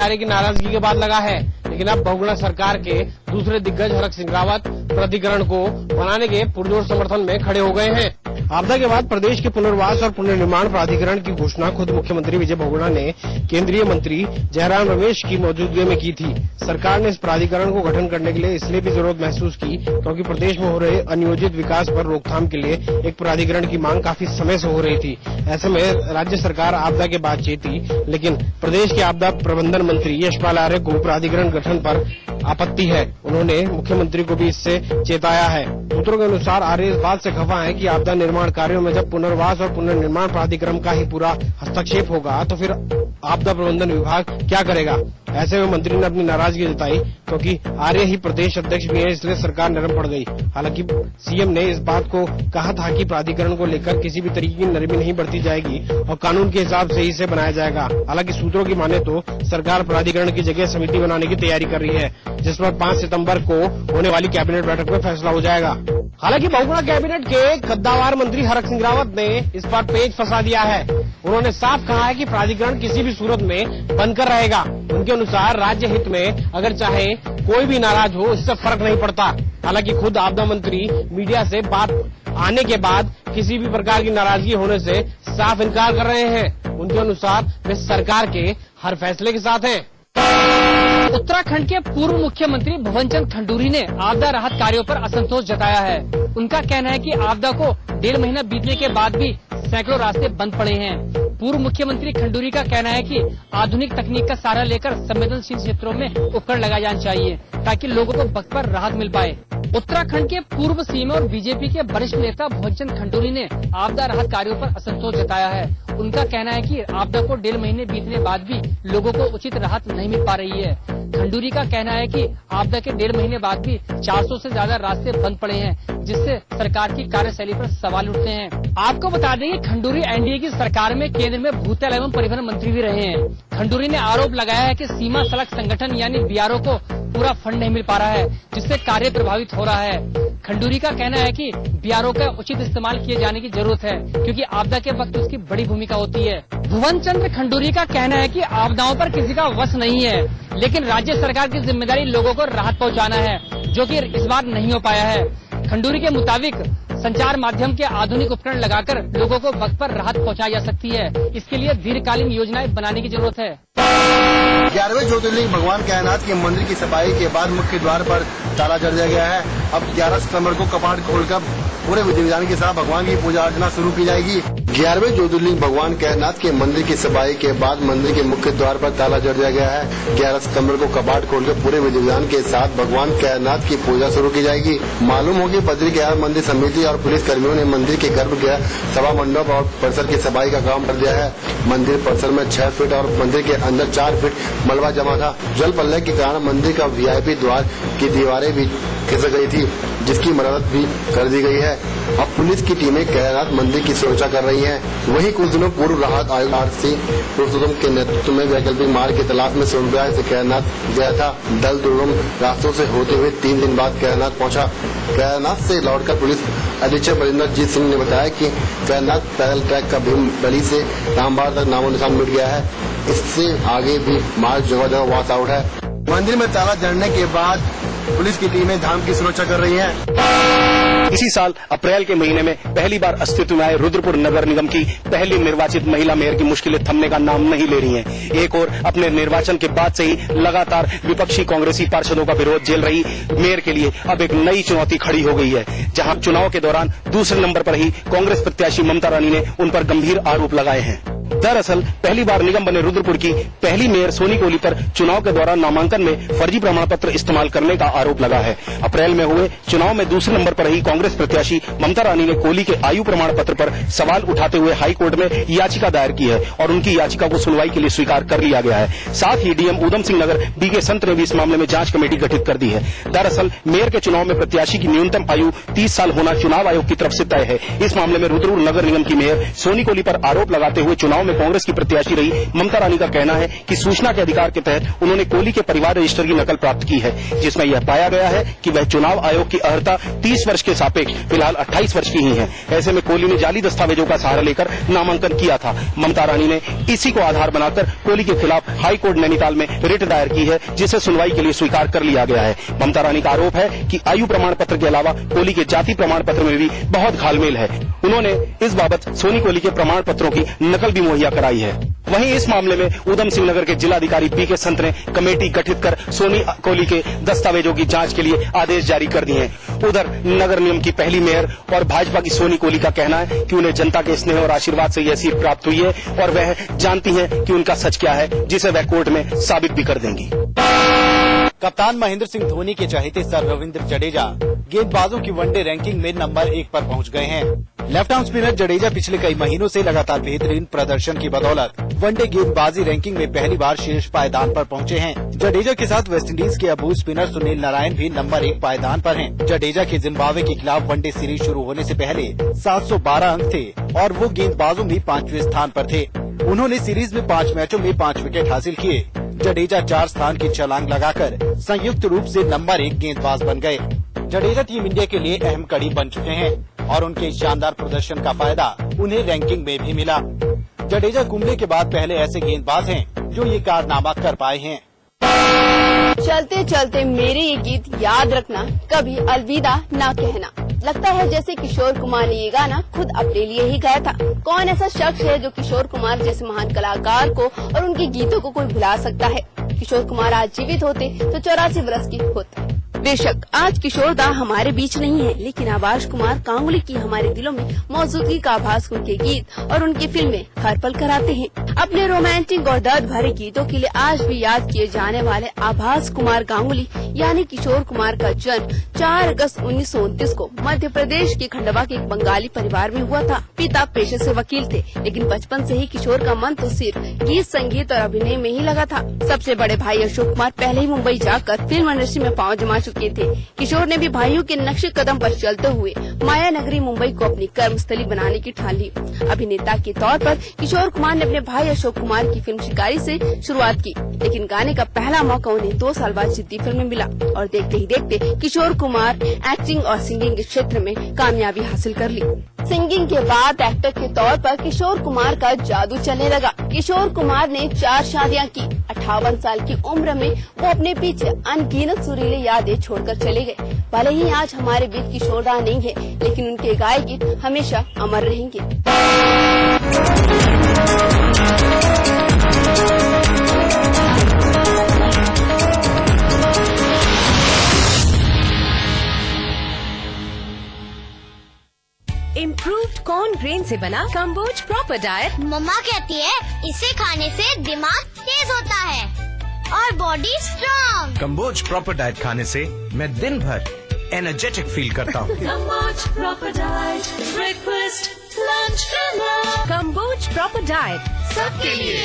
आर्य की नाराजगी के बाद लगा है। लेकिन अब बहुगुणा सरकार के दूसरे दिग्गज हरक सिंह रावत प्राधिकरण को बनाने के पुरजोर समर्थन में खड़े हो गए हैं। आपदा के बाद प्रदेश के पुनर्वास और पुनर्निर्माण प्राधिकरण की घोषणा खुद मुख्यमंत्री विजय बहुगुणा ने केंद्रीय मंत्री जयराम रमेश की मौजूदगी में की थी। सरकार ने इस प्राधिकरण को गठन करने के लिए इसलिए भी जरूरत महसूस की क्योंकि प्रदेश में हो रहे अनियोजित विकास पर रोकथाम के लिए एक प्राधिकरण की मांग काफी समय से हो रही थी। ऐसे में राज्य सरकार आपदा के बाद चेती, लेकिन प्रदेश के आपदा प्रबंधन मंत्री यशपाल आर्य को प्राधिकरण गठन पर आपत्ति है। उन्होंने मुख्यमंत्री को भी इससे चेताया है। सूत्रों के अनुसार आर्य इस बात से खफा है कि आपदा निर्माण कार्यों में जब पुनर्वास और पुनर्निर्माण प्राधिकरण का ही पूरा हस्तक्षेप होगा तो फिर आपदा प्रबंधन विभाग क्या करेगा। ऐसे में मंत्री ने अपनी नाराजगी जताई क्योंकि आर्य ही प्रदेश अध्यक्ष भी है, इसलिए सरकार नरम पड़ गई। हालांकि सीएम ने इस बात को कहा था कि प्राधिकरण को लेकर किसी भी तरीके की नरमी नहीं बरती जाएगी और कानून के हिसाब से ही इसे बनाया जाएगा। हालांकि सूत्रों की माने तो सरकार प्राधिकरण की जगह समिति बनाने की तैयारी कर रही है, जिस पर 5 सितंबर को होने वाली कैबिनेट बैठक में फैसला हो जाएगा। हालांकि बहुगुणा कैबिनेट के कद्दावर मंत्री हरक सिंह रावत ने इस पर पेच फंसा दिया है। उन्होंने साफ कहा है कि प्राधिकरण किसी भी सूरत में बनकर रहेगा। उनके अनुसार राज्य हित में अगर चाहे कोई भी नाराज हो, इससे फर्क नहीं पड़ता। हालांकि खुद आपदा मंत्री मीडिया से बात आने के बाद किसी भी प्रकार की नाराजगी होने से साफ इनकार कर रहे हैं। उनके अनुसार वे सरकार के हर फैसले के साथ हैं। उत्तराखंड के पूर्व मुख्यमंत्री भुवनचंद खंडूरी ने आपदा राहत कार्यों पर असंतोष जताया है। उनका कहना है कि आपदा को 1.5 महीना बीतने के बाद भी सैकड़ों रास्ते बंद पड़े हैं। पूर्व मुख्यमंत्री खंडूरी का कहना है कि आधुनिक तकनीक का सहारा लेकर संवेदनशील क्षेत्रों में उपकरण लगाए जाने चाहिए ताकि लोगों को वक्त पर राहत मिल पाए। उत्तराखंड के पूर्व सीएम और बीजेपी के वरिष्ठ नेता भुवनचंद खंडूरी ने आपदा राहत कार्यों पर असंतोष जताया है। उनका कहना है कि आपदा को 1.5 महीने बीतने बाद भी लोगों को उचित राहत नहीं मिल पा रही है। खंडूरी का कहना है कि आपदा के 1.5 महीने बाद भी 400 से ज्यादा रास्ते बंद पड़े हैं, जिससे सरकार की कार्यशैली पर सवाल उठते हैं। आपको बता दें कि खंडूरी एनडीए की सरकार में केंद्र में भूतल एवं परिवहन मंत्री भी रहे हैं। खंडूरी ने आरोप लगाया है कि सीमा सड़क संगठन यानी बीआरओ को पूरा फंड नहीं मिल पा रहा है, जिससे कार्य प्रभावित हो रहा है। खंडूरी का कहना है कि बीआरओ का उचित इस्तेमाल किए जाने की जरूरत है, क्योंकि आपदा के वक्त उसकी बड़ी भूमिका होती है। भुवन खंडूरी का कहना है कि आपदाओं पर किसी का वश नहीं है, लेकिन राज्य सरकार की जिम्मेदारी लोगों को राहत पहुंचाना है, जो कि इस बार नहीं हो पाया है। खंडूरी के मुताबिक संचार माध्यम के आधुनिक उपकरण लगाकर लोगों को वक्त पर राहत पहुंचाई जा सकती है। इसके लिए दीर्घकालीन योजनाएं बनाने की जरूरत है। 11वें ज्योतिर्लिंग भगवान कैलाश के मंदिर की सफाई के बाद मुख्य द्वार पर ताला जड़ दिया गया है। अब 11 सितंबर को कपाट खोलकर पूरे विधि विधान के साथ भगवान की पूजा अर्चना शुरू की जाएगी। 11वें ज्योतिर्लिंग भगवान कैलाश के मंदिर की सफाई के बाद मंदिर के मुख्य द्वार पर ताला जड़ दिया गया है। 11 सितंबर को कपाट खोलकर पूरे विधि विधान के साथ भगवान कैलाश की पूजा शुरू की जाएगी। मालूम हो कि बद्री कैलाश मंदिर समिति और पुलिस कर्मियों ने मंदिर के गर्भगृह, सभा मंडप और परिसर की सफाई का काम कर दिया है। मंदिर परिसर में 6 फीट और मंदिर के अंदर 4 फीट मलबा जमा था। जल पल्ले के कारण मंदिर का वीआईपी द्वार की दीवारें भी खिसक गई थी, जिसकी मरम्मत भी कर दी गई है। अब पुलिस की टीमें कैलाश मंदिर की सुरक्षा कर रही हैं। वहीं कुछ दिनों पूर्व राहत आयुक्त आरसी पुरुषोत्तम के नेतृत्व में वैकल्पिक मार्ग की तलाश में सोनप्रयाग से कैलाश गया था। दल दुर्गम रास्तों से होते हुए 3 दिन बाद कैलाश पहुंचा। कैलाश से लौटकर पुलिस अधीक्षक बलिंदरजीत सिंह ने बताया कि कैलाश पैदल ट्रैक का भीम गली से रामबाड़ तक नामो निशान मिट गया है। इससे आगे भी मार्ग जगह जगह वॉश आउट है। मंदिर में ताला जड़ने के बाद पुलिस की टीमें धाम की सुरक्षा कर रही हैं। इसी साल अप्रैल के महीने में पहली बार अस्तित्व में आए रुद्रपुर नगर निगम की पहली निर्वाचित महिला मेयर की मुश्किलें थमने का नाम नहीं ले रही हैं। एक और अपने निर्वाचन के बाद से ही लगातार विपक्षी कांग्रेसी पार्षदों का विरोध झेल रही मेयर के लिए अब एक नई चुनौती खड़ी हो गई है, जहां चुनाव के दौरान दूसरे नंबर पर ही कांग्रेस प्रत्याशी ममता रानी ने उन पर गंभीर आरोप लगाए हैं। दरअसल पहली बार निगम बने रुद्रपुर की पहली मेयर सोनी कोहली पर चुनाव के दौरान नामांकन में फर्जी प्रमाण पत्र इस्तेमाल करने का आरोप लगा है। अप्रैल में हुए चुनाव में दूसरे नंबर पर रही कांग्रेस प्रत्याशी ममता रानी ने कोहली के आयु प्रमाण पत्र पर सवाल उठाते हुए हाई कोर्ट में याचिका दायर की है और उनकी याचिका को सुनवाई के लिए स्वीकार कर लिया गया है। साथ ही डीएम उधम सिंह नगर बीके संत ने भी इस मामले में जांच कमेटी गठित कर दी है। दरअसल मेयर के चुनाव में प्रत्याशी की न्यूनतम आयु 30 साल होना चुनाव आयोग की तरफ से तय है। इस मामले में रुद्रपुर नगर निगम की मेयर सोनी कोहली पर आरोप लगाते हुए चुनाव में कांग्रेस की प्रत्याशी रही ममता रानी का कहना है कि सूचना के अधिकार के तहत उन्होंने कोहली के परिवार रजिस्टर की नकल प्राप्त की है, जिसमें यह पाया गया है कि वह चुनाव आयोग की अर्हता 30 वर्ष के सापेक्ष फिलहाल 28 वर्ष की ही है। ऐसे में कोहली ने जाली दस्तावेजों का सहारा लेकर नामांकन किया था। ममता रानी ने इसी को आधार बनाकर कोहली के खिलाफ हाई कोर्ट नैनीताल में रिट दायर की है, जिसे सुनवाई के लिए स्वीकार कर लिया गया है। ममता रानी का आरोप है कि आयु प्रमाण पत्र के अलावा कोहली के जाति प्रमाण पत्र में भी बहुत घालमेल है। उन्होंने इस बाबत सोनी कोहली के प्रमाण पत्रों की नकल भी मुहैया कराई है। वहीं इस मामले में उधम सिंह नगर के जिलाधिकारी पी के संत ने कमेटी गठित कर सोनी कोहली के दस्तावेजों की जांच के लिए आदेश जारी कर दिए हैं। उधर नगर निगम की पहली मेयर और भाजपा की सोनी कोहली का कहना है कि उन्हें जनता के स्नेह और आशीर्वाद से यह सीट प्राप्त हुई है और वह जानती हैं कि उनका सच क्या है, जिसे वह कोर्ट में साबित भी कर देंगी। कप्तान महेंद्र सिंह धोनी के चहेते सर रविंद्र जडेजा गेंदबाजों की वनडे रैंकिंग में नंबर 1 पर पहुंच गए हैं। लेफ्ट आर्म स्पिनर जडेजा पिछले कई महीनों से लगातार बेहतरीन प्रदर्शन की बदौलत वनडे गेंदबाजी रैंकिंग में पहली बार शीर्ष पायदान पर पहुंचे हैं। जडेजा के साथ वेस्टइंडीज के अबूझ स्पिनर सुनील नारायण भी नंबर 1 पायदान पर हैं। जडेजा के जिम्बाब्वे के खिलाफ वनडे सीरीज शुरू होने से पहले 712 अंक थे और वो गेंदबाजों में 5वें स्थान पर थे। उन्होंने सीरीज में 5 मैचों में 5 विकेट हासिल किए। जडेजा 4 स्थान की छलांग लगाकर संयुक्त रूप से नंबर 1 गेंदबाज बन गए। जडेजा टीम इंडिया के लिए अहम कड़ी बन चुके हैं और उनके शानदार प्रदर्शन का फायदा उन्हें रैंकिंग में भी मिला। जडेजा कुंबले के बाद पहले ऐसे गेंदबाज हैं जो ये कारनामा कर पाए हैं। चलते चलते मेरे ये गीत याद रखना, कभी अलविदा ना कहना। लगता है जैसे किशोर कुमार ने ये गाना खुद अपने लिए ही गाया था। कौन ऐसा शख्स है जो किशोर कुमार जैसे महान कलाकार को और उनके गीतों को कोई भुला सकता है। किशोर कुमार आज जीवित होते तो 84 वर्ष की होते। बेशक आज किशोर दा हमारे बीच नहीं है, लेकिन आबाश कुमार गांगुली की हमारे दिलों में मौजूदगी का आभास उनके गीत और उनकी फिल्में हर पल कराते हैं। अपने रोमांटिक और दर्द भरे गीतों के लिए आज भी याद किए जाने वाले आभास कुमार गांगुली यानी किशोर कुमार का जन्म 4 अगस्त 1929 को मध्य प्रदेश के खंडवा के एक बंगाली परिवार में हुआ था। पिता पेशे से वकील थे, लेकिन बचपन से ही किशोर का मन तो सिर्फ गीत, संगीत और अभिनय में ही लगा था। सबसे बड़े भाई अशोक कुमार पहले ही मुंबई जाकर फिल्म इंडस्ट्री में पांव जमा चुके थे। किशोर ने भी भाइयों के नक्शे कदम पर चलते हुए माया नगरी मुंबई को अपनी कर्मस्थली बनाने की ठान ली। अभिनेता के तौर पर किशोर कुमार ने अपने भाई अशोक कुमार की फिल्म शिकारी से शुरुआत की, लेकिन गाने का पहला मौका उन्हें 2 साल बाद सिद्धि फिल्म में मिला और देखते ही देखते किशोर कुमार एक्टिंग और सिंगिंग के क्षेत्र में कामयाबी हासिल कर ली। सिंगिंग के बाद एक्टर के तौर पर किशोर कुमार का जादू चलने लगा। किशोर कुमार ने 4 शादियां की। 58 साल की उम्र में वो अपने पीछे अनगिनत सुरीले यादें छोड़कर चले गए। भले ही आज हमारे बीच किशोर दा नहीं है, लेकिन उनके गाए गीत हमेशा अमर रहेंगे। इम्प्रूव्ड कॉर्न ग्रेन से बना कंबोज प्रॉपर डाइट। मम्मा कहती है इसे खाने से दिमाग तेज होता है और body strong. Kamboj proper diet खाने से मैं दिन भर एनर्जेटिक फील करता हूँ। Kamboj proper diet, breakfast, lunch, dinner. Kamboj proper diet सबके लिए।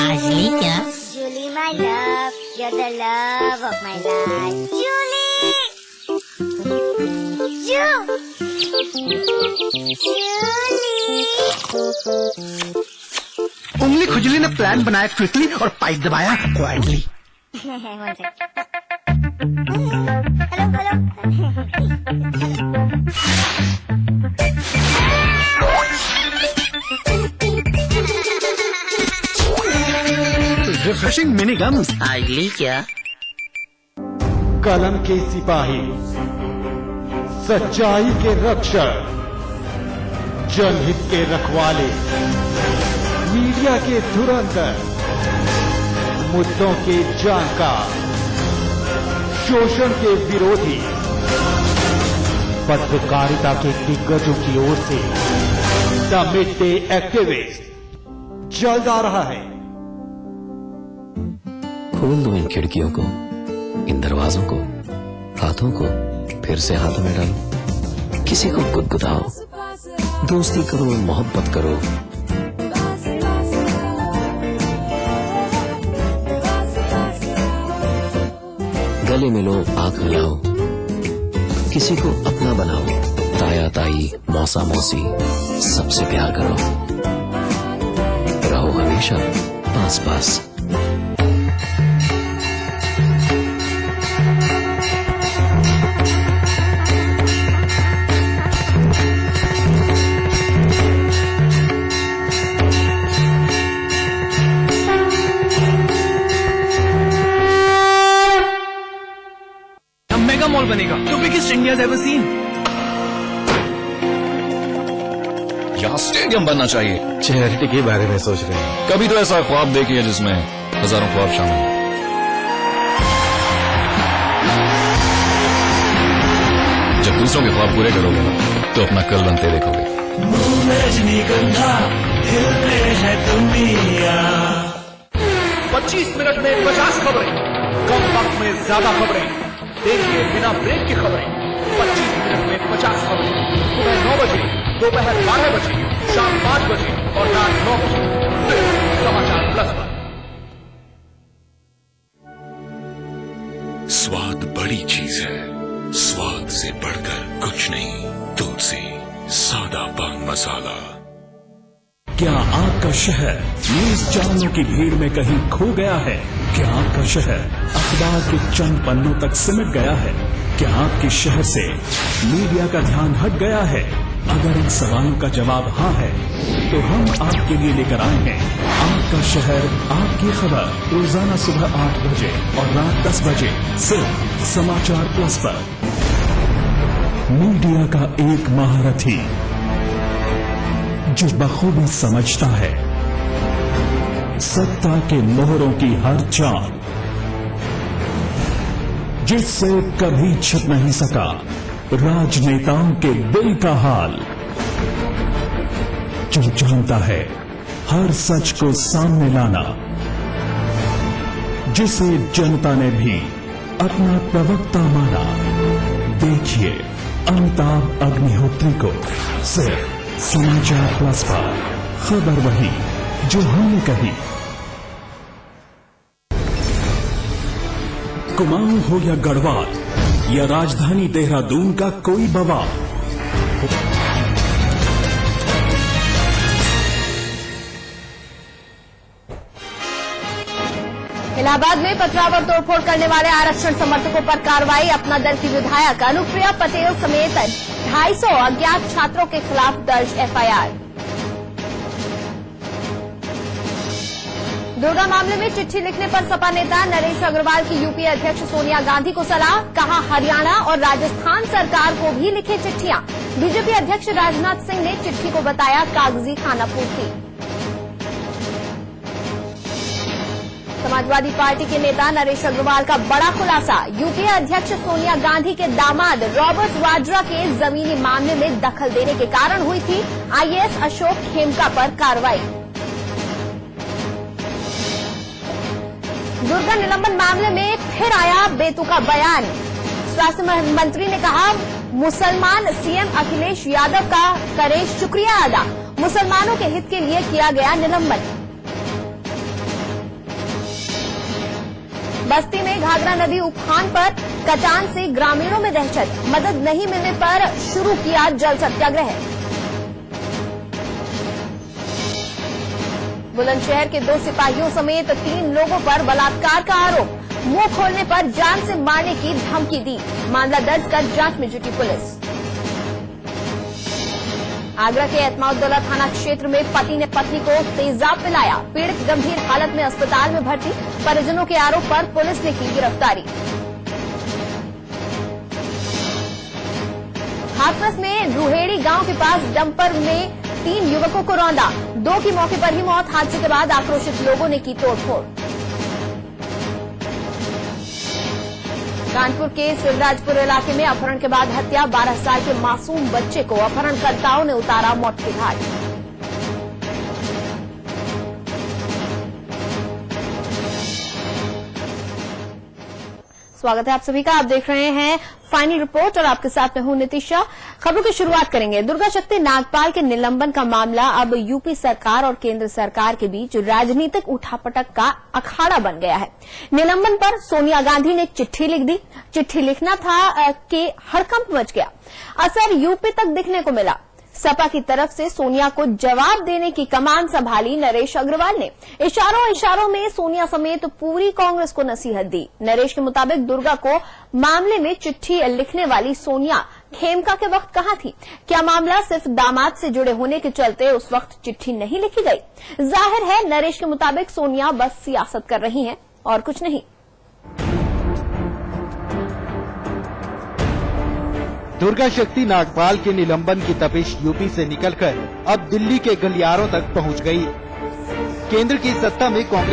आज ली क्या? Julie my love, you're the love of my life. Julie, उंगली खुजली ने प्लान बनाया क्विकली और पाइप दबाया क्वाइटली। Refreshing mini gums. आगली क्या? कलम के सिपाही, सच्चाई के रक्षक, जनहित के रखवाले, मीडिया के धुरंधर, मुद्दों के जानकार, शोषण के विरोधी, पत्रकारिता के दिग्गजों की ओर से द मिड डे एक्टिविस्ट जल्द आ रहा है। खोल दो इन खिड़कियों को, इन दरवाजों को, हाथों को फिर से हाथों में डालो। किसी को गुदगुदाओ, दोस्ती करो, मोहब्बत करो। गले मिलो, आंख मिलाओ, किसी को अपना बनाओ। ताया ताई, मौसा मौसी, सबसे प्यार करो। हमेशा पास पास। मेगा मॉल बनेगा तो बिगेस्ट इंडिया एवर सीन। यहाँ स्टेडियम बनना चाहिए। चैरिटी के बारे में सोच रहे हैं? कभी तो ऐसा ख्वाब देखिए जिसमें हजारों ख्वाब शामिल हैं। जब दूसरों के ख्वाब पूरे करोगे ना तो अपना कल बनते देखोगे। रजनीगंधा दिल में है दुनिया। 25 मिनट में 50 खबरें, कम वक्त में ज्यादा खबरें। देखिए बिना ब्रेक की खबरें। 25 मिनट में 50 खबरें, सुबह 9 बजे, दोपहर 12 बजे, शाम 5 बजे और रात 9 बजे, सिर्फ समाचार प्लस पर। स्वाद बड़ी चीज है, स्वाद से बढ़कर कुछ नहीं। तुलसी सादा पान मसाला। क्या आपका शहर न्यूज चैनलों की भीड़ में कहीं खो गया है? क्या आपका शहर अखबार के चंद पन्नों तक सिमट गया है? क्या आपके शहर से मीडिया का ध्यान हट गया है? अगर इन सवालों का जवाब हाँ है तो हम आपके लिए लेकर आए हैं आपका शहर आपकी खबर, रोजाना सुबह 8 बजे और रात 10 बजे सिर्फ समाचार प्लस पर। मीडिया का एक महारथी जो बखूबी समझता है सत्ता के मोहरों की हर चाल, जिससे कभी छिप नहीं सका राजनेताओं के दिल का हाल, जो जानता है हर सच को सामने लाना, जिसे जनता ने भी अपना प्रवक्ता माना। देखिए अमिताभ अग्निहोत्री को सिर्फ समाचार प्लस पर। खबर वही जो हमने कही। कुमाऊं हो या गढ़वाल या राजधानी देहरादून का कोई बवाल, इलाहाबाद में पथराव और तोड़फोड़ करने वाले आरक्षण समर्थकों पर कार्रवाई। अपना दल की विधायक अनुप्रिया पटेल समेत 250 अज्ञात छात्रों के खिलाफ दर्ज एफआईआर। दुर्गा मामले में चिट्ठी लिखने पर सपा नेता नरेश अग्रवाल की यूपीए अध्यक्ष सोनिया गांधी को सलाह। कहा हरियाणा और राजस्थान सरकार को भी लिखे चिट्ठियां। बीजेपी अध्यक्ष राजनाथ सिंह ने चिट्ठी को बताया कागजी खानापूर्ति। समाजवादी पार्टी के नेता नरेश अग्रवाल का बड़ा खुलासा। यूपीए अध्यक्ष सोनिया गांधी के दामाद रॉबर्ट वाड्रा के जमीनी मामले में दखल देने के कारण हुई थी आईएएस अशोक खेमका पर कार्रवाई। दुर्गा निलंबन मामले में फिर आया बेतुका बयान। स्वास्थ्य मंत्री ने कहा मुसलमान सीएम अखिलेश यादव का करें शुक्रिया अदा। मुसलमानों के हित के लिए किया गया निलंबन। बस्ती में घाघरा नदी उफान पर, कटान से ग्रामीणों में दहशत। मदद नहीं मिलने पर शुरू किया जल सत्याग्रह। बुलंदशहर के 2 सिपाहियों समेत 3 लोगों पर बलात्कार का आरोप। मुंह खोलने पर जान से मारने की धमकी दी। मामला दर्ज कर जांच में जुटी पुलिस। आगरा के एतमाउद्दौला थाना क्षेत्र में पति ने पत्नी को तेजाब पिलाया। पीड़ित गंभीर हालत में अस्पताल में भर्ती। परिजनों के आरोप पर पुलिस ने की गिरफ्तारी। हाथरस में रुहेड़ी गांव के पास डंपर में 3 युवकों को रौंदा। 2 की मौके पर ही मौत। हादसे के बाद आक्रोशित लोगों ने की तोड़फोड़। कानपुर के शिवराजपुर इलाके में अपहरण के बाद हत्या। 12 साल के मासूम बच्चे को अपहरणकर्ताओं ने उतारा मौत के घाट। स्वागत है आप सभी का। आप देख रहे हैं फाइनल रिपोर्ट और आपके साथ मैं हूं नितिशा। खबरों की शुरुआत करेंगे। दुर्गा शक्ति नागपाल के निलंबन का मामला अब यूपी सरकार और केंद्र सरकार के बीच राजनीतिक उठापटक का अखाड़ा बन गया है। निलंबन पर सोनिया गांधी ने चिट्ठी लिख दी। चिट्ठी लिखना था कि हड़कंप मच गया। असर यूपी तक दिखने को मिला। सपा की तरफ से सोनिया को जवाब देने की कमान संभाली नरेश अग्रवाल ने। इशारों में सोनिया समेत पूरी कांग्रेस को नसीहत दी। नरेश के मुताबिक दुर्गा को मामले में चिट्ठी लिखने वाली सोनिया खेमका के वक्त कहां थी? क्या मामला सिर्फ दामाद से जुड़े होने के चलते उस वक्त चिट्ठी नहीं लिखी गई? जाहिर है नरेश के मुताबिक सोनिया बस सियासत कर रही हैं और कुछ नहीं। दुर्गा शक्ति नागपाल के निलंबन की तपिश यूपी से निकलकर अब दिल्ली के गलियारों तक पहुंच गई। केंद्र की सत्ता में कांग्रेस